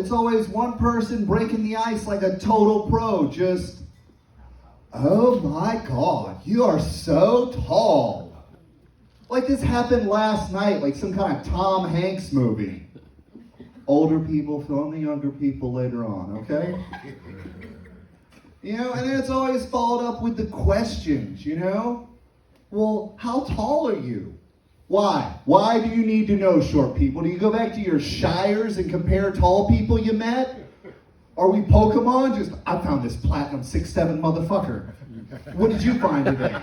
It's always one person breaking the ice like a total pro. Just, oh my God, you are so tall. Like this happened last night, like some kind of Tom Hanks movie. Older people filling the younger people later on, okay? You know, and then it's always followed up with the questions, you know? Well, how tall are you? Why? Why do you need to know, short people? Do you go back to your shires and compare tall people you met? Are we Pokemon? Just, I found this platinum 6'7" motherfucker. What did you find today?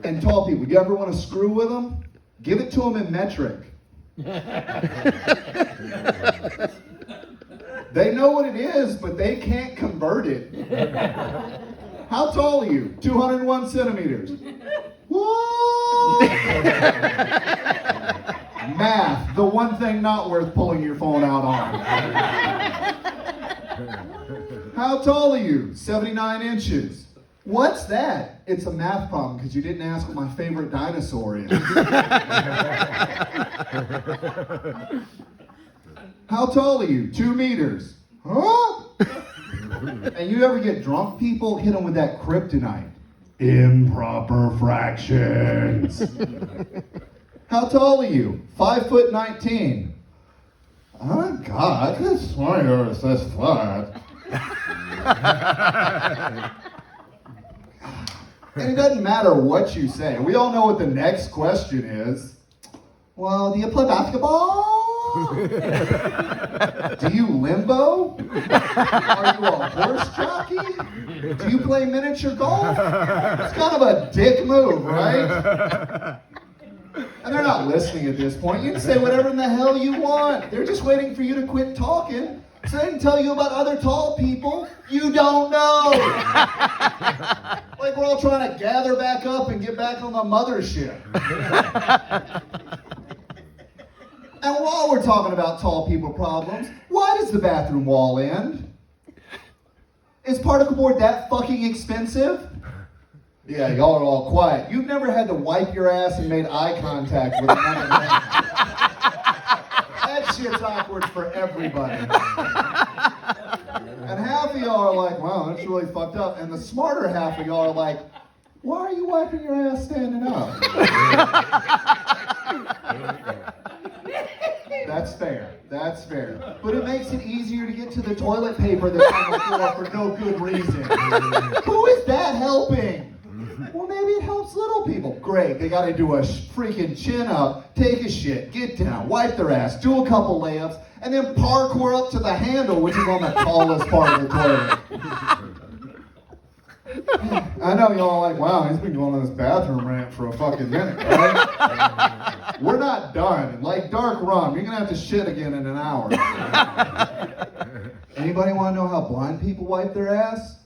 And tall people, you ever want to screw with them? Give it to them in metric. They know what it is, but they can't convert it. How tall are you? 201 centimeters. What? Math, the one thing not worth pulling your phone out on. How tall are you? 79 inches. What's that? It's a math problem because you didn't ask what my favorite dinosaur is. How tall are you? 2 meters. Huh? And you ever get drunk people? Hit them with that kryptonite. Improper fractions. How tall are you? 5'19". Oh God, I could swear yours this flat. And it doesn't matter what you say. We all know what the next question is. Well, do you play basketball? Do you limbo? Are you a horse jockey? Do you play miniature golf? It's kind of a dick move, right? And they're not listening at this point. You can say whatever in the hell you want. They're just waiting for you to quit talking so they can tell you about other tall people you don't know. Like we're all trying to gather back up and get back on the mothership. And while we're talking about tall people problems, why does the bathroom wall end? Is particle board that fucking expensive? Yeah, y'all are all quiet. You've never had to wipe your ass and made eye contact with another man. That shit's awkward for everybody. And half of y'all are like, wow, that's really fucked up. And the smarter half of y'all are like, why are you wiping your ass standing up? That's fair. That's fair. But it makes it easier to get to the toilet paper that's on the floor for no good reason. Who is that helping? Well, maybe it helps little people. Great. They got to do a freaking chin up, take a shit, get down, wipe their ass, do a couple layups, and then parkour up to the handle, which is on the tallest part of the toilet. I know y'all are like, wow, he's been going on this bathroom rant for a fucking minute, right? We're not done. Like dark rum, you're going to have to shit again in an hour. Anybody want to know how blind people wipe their ass?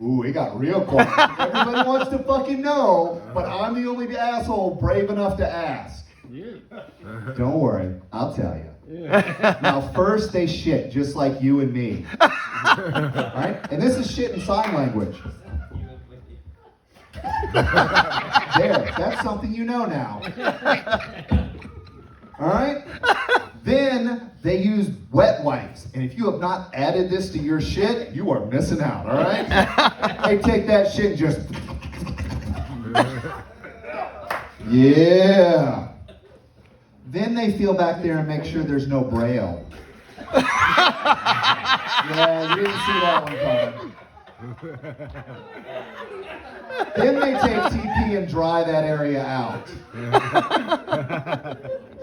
Ooh, it got real quiet. Everybody wants to fucking know, but I'm the only asshole brave enough to ask. Don't worry, I'll tell you. Now, first they shit, just like you and me. Right? And this is shit in sign language. There, that's something you know now. All right? Then they use wet wipes. And if you have not added this to your shit, you are missing out, all right? They take that shit and just... Yeah. Then they feel back there and make sure there's no braille. Yeah, you didn't see that one coming. Then they take TP and dry that area out.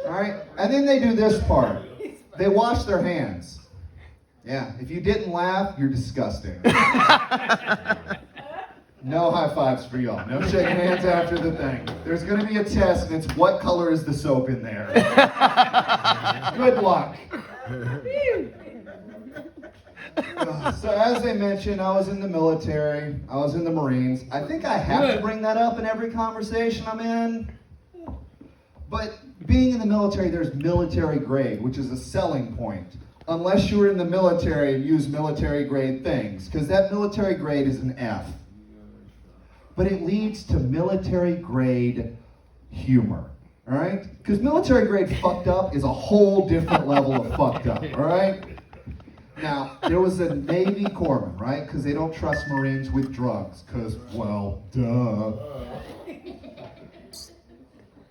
All right? And then they do this part. They wash their hands. Yeah, if you didn't laugh, you're disgusting. No high fives for y'all. No shaking hands after the thing. There's going to be a test, and it's what color is the soap in there. Good luck. So as I mentioned, I was in the military. I was in the Marines. I think I have to bring that up in every conversation I'm in. But being in the military, there's military grade, which is a selling point. Unless you were in the military and use military grade things, because that military grade is an F. But it leads to military grade humor. All right? Because military grade fucked up is a whole different level of fucked up, all right? Now, there was a Navy corpsman, right? Because they don't trust Marines with drugs. Because, well, duh.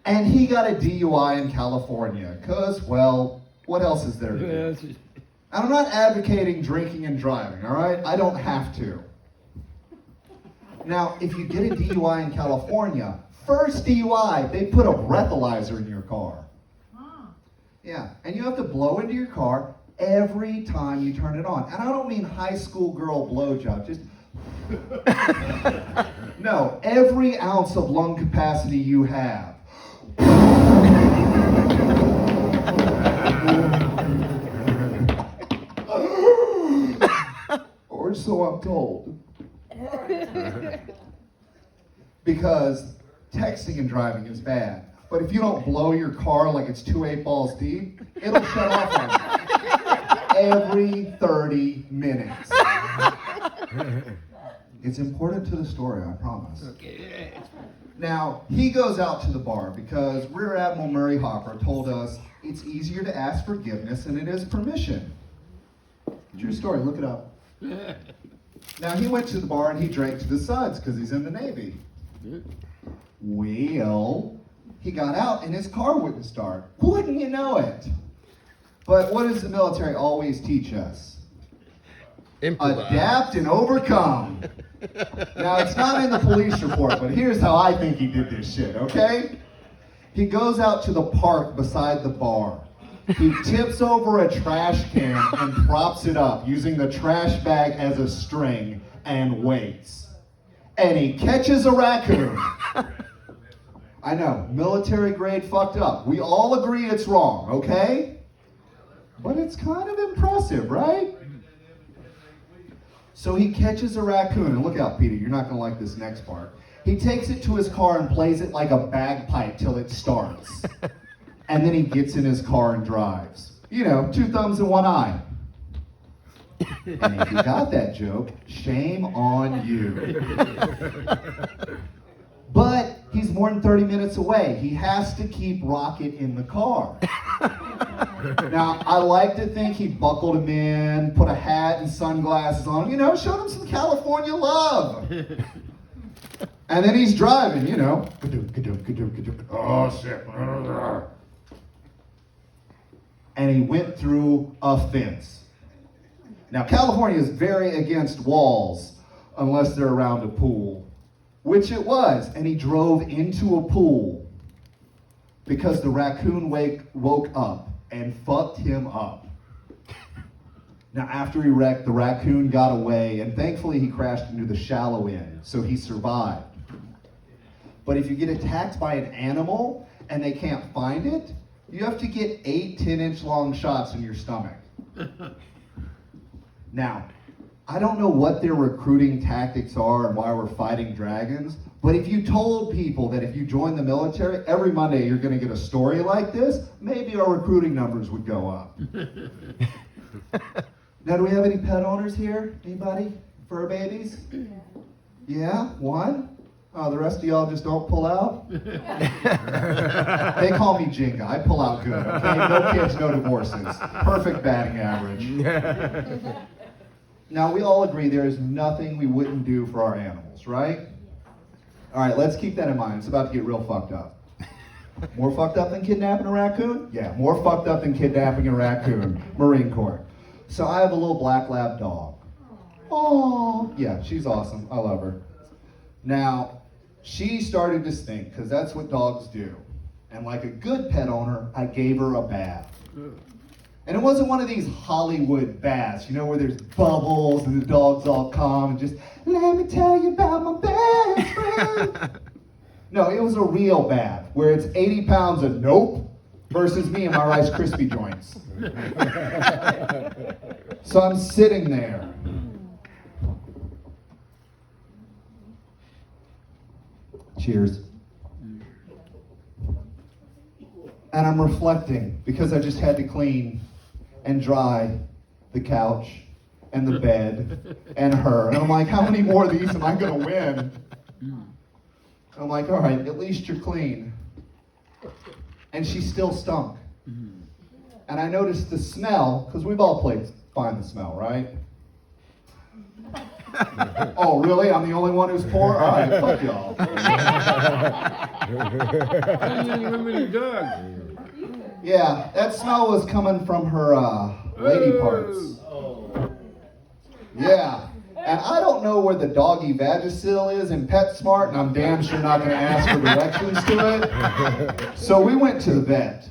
And he got a DUI in California. Because, well, what else is there to do? And I'm not advocating drinking and driving, all right? I don't have to. Now, if you get a DUI in California, first DUI, they put a breathalyzer in your car. Yeah, and you have to blow into your car every time you turn it on. And I don't mean high school girl blowjob, just... No, every ounce of lung capacity you have. Or so I'm told. Because texting and driving is bad. But if you don't blow your car like it's 2 8-balls deep, it'll shut off on you every 30 minutes. It's important to the story, I promise. Now, he goes out to the bar because Rear Admiral Murray Hopper told us it's easier to ask forgiveness than it is permission. True story, look it up. Now, he went to the bar and he drank to the suds because he's in the Navy. Well, he got out and his car wouldn't start. Wouldn't you know it? But what does the military always teach us? Improvise. Adapt and overcome. Now, it's not in the police report, but here's how I think he did this shit, okay? He goes out to the park beside the bar. He tips over a trash can and props it up using the trash bag as a string and waits. And he catches a raccoon. I know, military grade fucked up. We all agree it's wrong, okay? But it's kind of impressive, right? So he catches a raccoon, and look out, Peter, you're not gonna like this next part. He takes it to his car and plays it like a bagpipe till it starts. And then he gets in his car and drives. You know, 2 thumbs and 1 eye. And if you got that joke, shame on you. But he's more than 30 minutes away. He has to keep Rocket in the car. Now, I like to think he buckled him in, put a hat and sunglasses on, you know, showed him some California love. And then he's driving, you know. Oh, shit. And he went through a fence. Now, California is very against walls unless they're around a pool, which it was. And he drove into a pool because the raccoon woke up and fucked him up. Now, after he wrecked, the raccoon got away, and thankfully he crashed into the shallow end, so he survived. But if you get attacked by an animal and they can't find it, you have to get 8 10-inch long shots in your stomach. Now, I don't know what their recruiting tactics are and why we're fighting dragons, but if you told people that if you join the military, every Monday you're going to get a story like this, maybe our recruiting numbers would go up. Now, do we have any pet owners here? Anybody? Fur babies? Yeah? 1? Oh, the rest of y'all just don't pull out? They call me Jenga. I pull out good, okay? No kids, no divorces. Perfect batting average. Now, we all agree there is nothing we wouldn't do for our animals, right? All right, let's keep that in mind. It's about to get real fucked up. More fucked up than kidnapping a raccoon? Yeah, more fucked up than kidnapping a raccoon. Marine Corps. So I have a little black lab dog. Oh, yeah, she's awesome. I love her. Now, she started to stink, because that's what dogs do. And like a good pet owner, I gave her a bath. And it wasn't one of these Hollywood baths, you know, where there's bubbles and the dog's all calm and just, let me tell you about my best friend. No, it was a real bath, where it's 80 pounds of nope versus me and my Rice Krispie joints. So I'm sitting there. Cheers. And I'm reflecting because I just had to clean and dry the couch and the bed and her. And I'm like, how many more of these am I going to win? I'm like, all right, at least you're clean. and she still stunk. And I noticed the smell, because we've all played Find the Smell, right? Oh, really? I'm the only one who's poor? All right, fuck y'all. Yeah, that smell was coming from her lady parts. Yeah, and I don't know where the doggy Vagisil is in PetSmart, and I'm damn sure not going to ask for directions to it. So we went to the vet.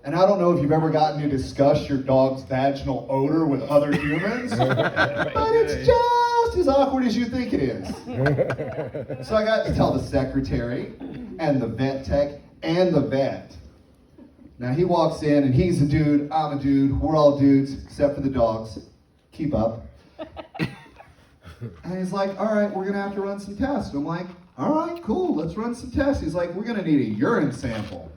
And I don't know if you've ever gotten to discuss your dog's vaginal odor with other humans, but it's just as awkward as you think it is. So I got to tell the secretary and the vet tech and the vet. Now he walks in and he's a dude, I'm a dude, we're all dudes except for the dogs. Keep up. And he's like, all right, we're gonna have to run some tests. I'm like, all right, cool, let's run some tests. He's like, we're gonna need a urine sample.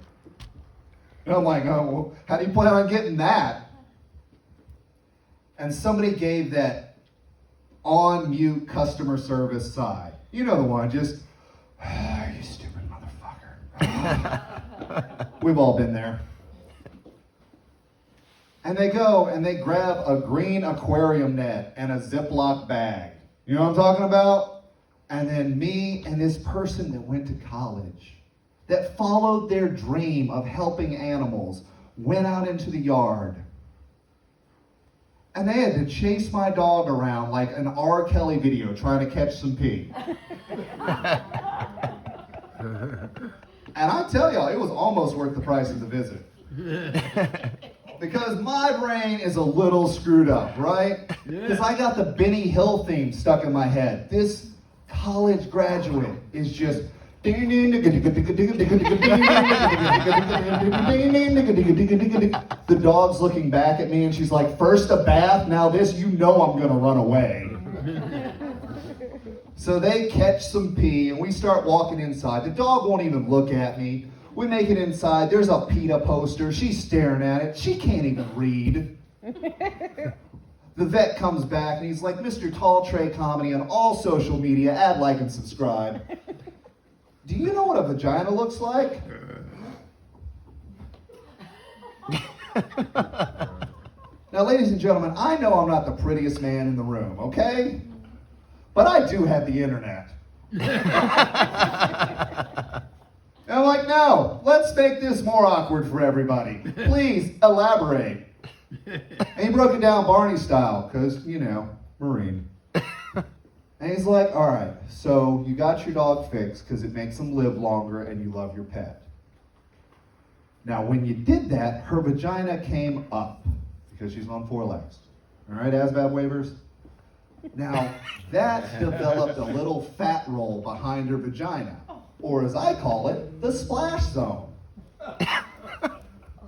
And I'm like, oh, well, how do you plan on getting that? And somebody gave that on mute customer service side. You know the one, just, you stupid motherfucker. We've all been there. And they go and they grab a green aquarium net and a Ziploc bag. You know what I'm talking about? And then me and this person that went to college, that followed their dream of helping animals, went out into the yard. And they had to chase my dog around like an R. Kelly video trying to catch some pee. And I tell y'all, it was almost worth the price of the visit. Because my brain is a little screwed up, right? Because I got the Benny Hill theme stuck in my head. This college graduate is just the dog's looking back at me and she's like, first a bath, now this, you know I'm gonna run away. So they catch some pee and we start walking inside. The dog won't even look at me. We make it inside, there's a PETA poster, she's staring at it, she can't even read. The vet comes back and he's like, Mr. Tall Tray Comedy on all social media, add, like, and subscribe. Do you know what a vagina looks like? Now, ladies and gentlemen, I know I'm not the prettiest man in the room, okay? But I do have the internet. And I'm like, no, let's make this more awkward for everybody. Please elaborate. And he broke it down Barney style, because, you know, Marine. And he's like, all right, so you got your dog fixed because it makes them live longer and you love your pet. Now, when you did that, her vagina came up because she's on 4 legs. All right, ASVAB waivers? Now, that developed a little fat roll behind her vagina, or as I call it, the splash zone.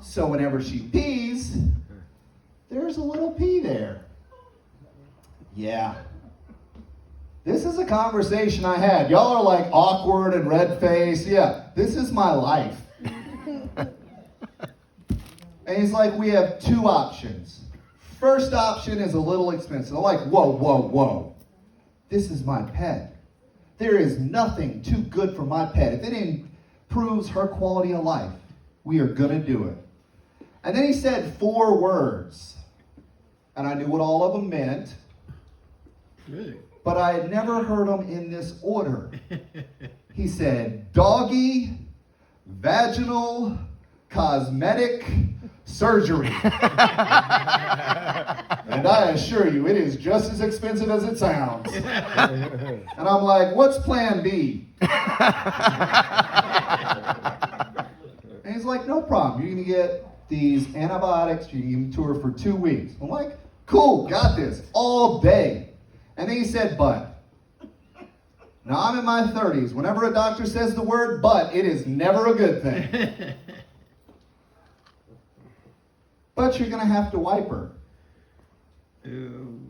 So whenever she pees, there's a little pee there. Yeah. This is a conversation I had. Y'all are like awkward and red-faced. Yeah, this is my life. And he's like, we have 2 options. First option is a little expensive. I'm like, whoa, whoa, whoa. This is my pet. There is nothing too good for my pet. If it improves her quality of life, we are going to do it. And then he said 4 words. And I knew what all of them meant. Really? But I had never heard them in this order. He said, doggy, vaginal, cosmetic, surgery. And I assure you, it is just as expensive as it sounds. And I'm like, what's plan B? And he's like, no problem. You're going to get these antibiotics. You can give them to her for 2 weeks. I'm like, cool, got this, all day. And then he said, but. Now, I'm in my 30s. Whenever a doctor says the word but, it is never a good thing. But you're going to have to wipe her. Ooh.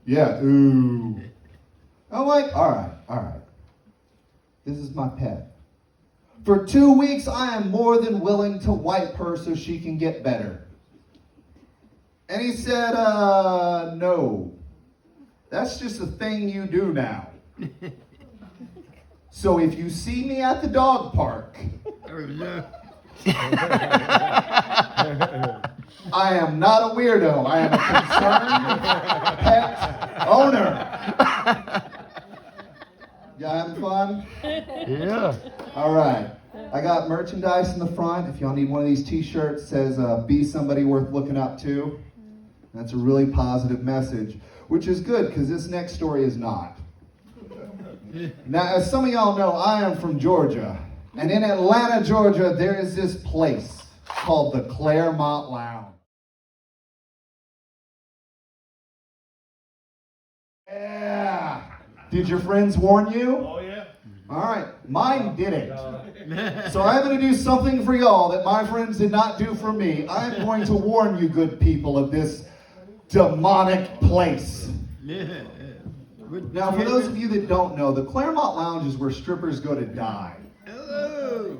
Yeah, ooh. I'm like, all right. This is my pet. For 2 weeks, I am more than willing to wipe her so she can get better. And he said, no. That's just a thing you do now. So if you see me at the dog park, I am not a weirdo. I am a concerned pet owner. Y'all having fun? Yeah. All right. I got merchandise in the front. If y'all need one of these t-shirts, it says be somebody worth looking up to. That's a really positive message, which is good because this next story is not. Now, as some of y'all know, I am from Georgia. And in Atlanta, Georgia, there is this place called the Claremont Lounge. Yeah. Did your friends warn you? Oh, yeah. All right. Mine didn't. So I'm going to do something for y'all that my friends did not do for me. I'm going to warn you, good people, of this demonic place. Yeah. Now, for those of you that don't know, the Claremont Lounge is where strippers go to die. Hello.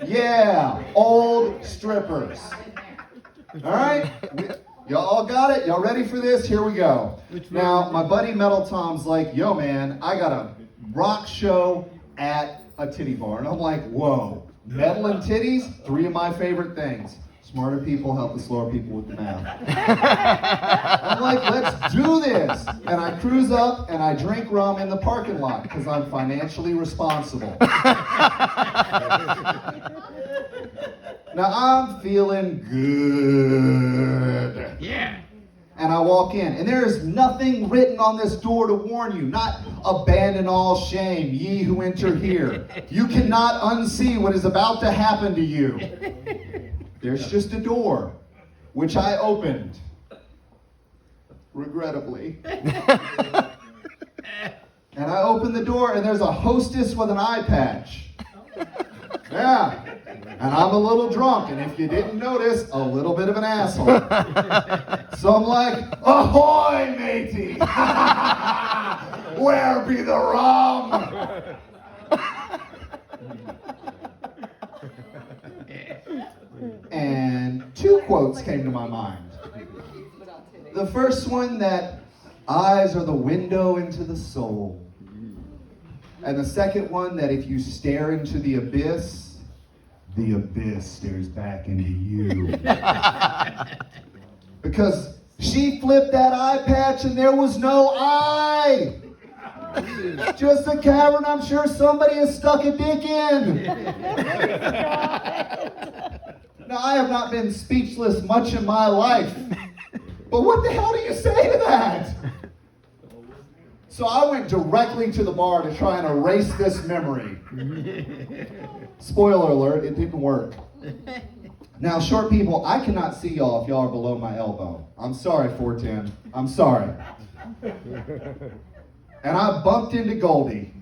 Yeah, old strippers. All right? Y'all all got it? Y'all ready for this? Here we go. Now, my buddy Metal Tom's like, yo, man, I got a rock show at a titty bar. And I'm like, whoa, metal and titties? 3 of my favorite things. Smarter people help the slower people with the math. I'm like, let's do this. And I cruise up and I drink rum in the parking lot because I'm financially responsible. Now I'm feeling good. Yeah. And I walk in, and there is nothing written on this door to warn you. Not abandon all shame, ye who enter here. You cannot unsee what is about to happen to you. There's just a door, which I opened, regrettably. And I opened the door, and there's a hostess with an eye patch. Yeah. And I'm a little drunk, and if you didn't notice, a little bit of an asshole. So I'm like, ahoy, matey! Where be the rum? And 2 quotes came to my mind. The first one, that eyes are the window into the soul. And the second one, that if you stare into the abyss stares back into you. Because she flipped that eye patch and there was no eye. Just a cavern I'm sure somebody has stuck a dick in. Now, I have not been speechless much in my life. But what the hell do you say to that? So I went directly to the bar to try and erase this memory. Spoiler alert, it didn't work. Now, short people, I cannot see y'all if y'all are below my elbow. I'm sorry, 410. I'm sorry. And I bumped into Goldie.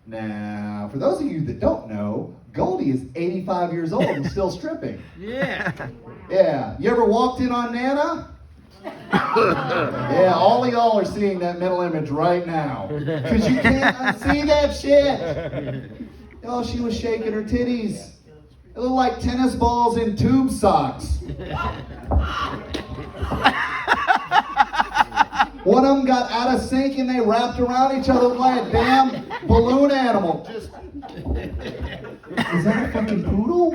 Now, for those of you that don't know, Goldie is 85 years old and still stripping. Yeah. Yeah. You ever walked in on Nana? Yeah, all of y'all are seeing that mental image right now. Because you can't unsee that shit. Oh, she was shaking her titties. It looked like tennis balls in tube socks. One of them got out of sync and they wrapped around each other like a damn balloon animal. Just, is that a fucking poodle?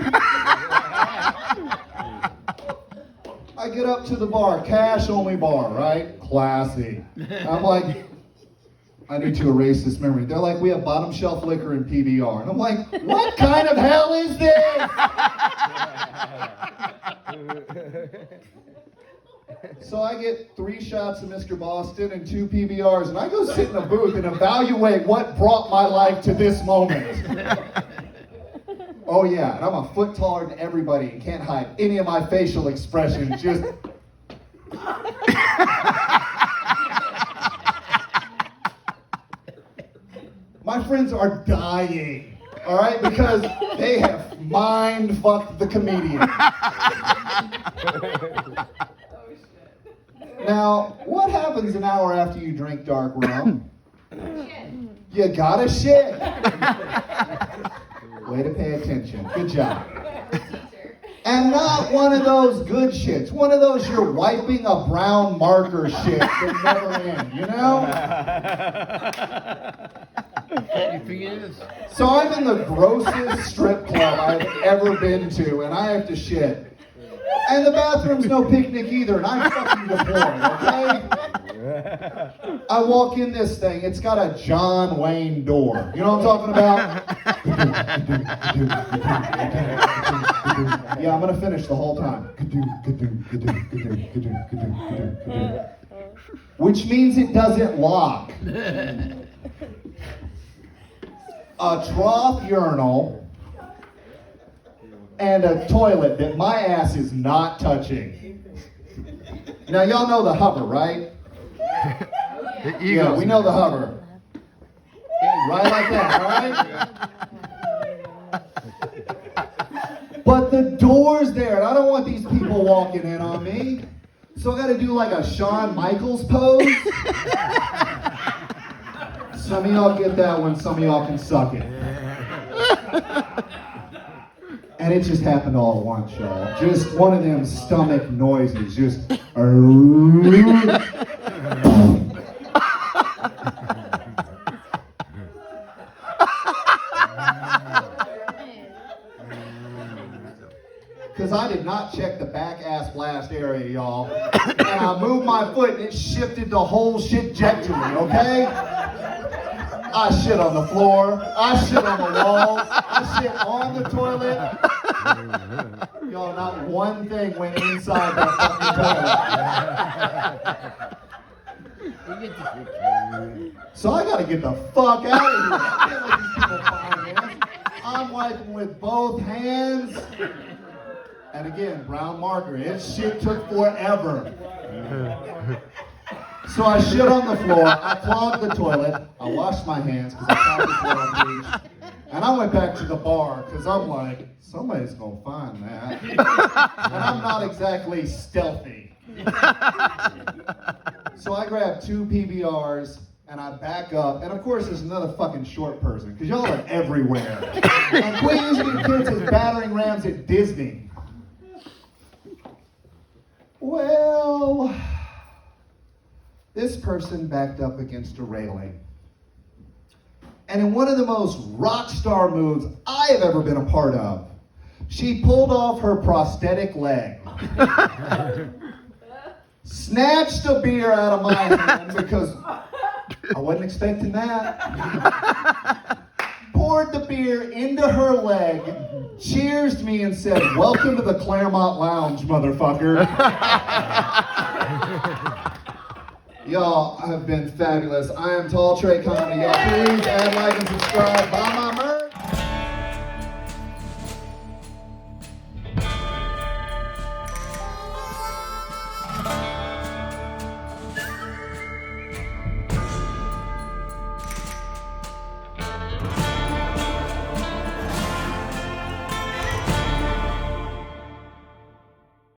I get up to the bar, cash only bar, right? Classy. I'm like, I need to erase this memory. They're like, we have bottom shelf liquor and PBR. And I'm like, what kind of hell is this? So I get 3 shots of Mr. Boston and 2 PBRs, and I go sit in a booth and evaluate what brought my life to this moment. Oh yeah, and I'm a foot taller than everybody and can't hide any of my facial expressions. Just my friends are dying, all right, because they have mind fucked the comedian. Now, what happens an hour after you drink dark rum? You gotta shit. Way to pay attention. Good job. And not one of those good shits. One of those you're wiping a brown marker shit that never end, you know? You think it is? So I'm in the grossest strip club I've ever been to, and I have to shit. And the bathroom's no picnic either, and I'm fucking deployed, okay? I walk in this thing, it's got a John Wayne door. You know what I'm talking about? Yeah, I'm gonna finish the whole time. Which means it doesn't lock. A trough urinal and a toilet that my ass is not touching. Now y'all know the hover, right? Yeah, we know the hover. Right like that, right? But the door's there, and I don't want these people walking in on me. So I gotta do like a Shawn Michaels pose. Some of y'all get that one, some of y'all can suck it. And it just happened all at once, y'all. Just one of them stomach noises, just. Because I did not check the back ass blast area, y'all. And I moved my foot and it shifted the whole shit trajectory, okay? I shit on the floor. I shit on the walls. I shit on the toilet. Y'all, not one thing went inside that fucking toilet. So I gotta get the fuck out of here. I can't let these people find me. I'm wiping with both hands. And again, brown marker. It shit took forever. So I shit on the floor, I clogged the toilet, I washed my hands because I thought this was bleach, and I went back to the bar because I'm like, somebody's gonna find that. And I'm not exactly stealthy. So I grab 2 PBRs and I back up, and of course there's another fucking short person because y'all are everywhere. And quit using your kids as battering rams at Disney. Well, this person backed up against a railing. And in one of the most rock star moves I have ever been a part of, she pulled off her prosthetic leg, snatched a beer out of my hand because I wasn't expecting that, poured the beer into her leg, cheersed me and said, "Welcome to the Claremont Lounge, motherfucker." Y'all have been fabulous. I am Tall Trey Comedy. Y'all please add, like, and subscribe. Bye.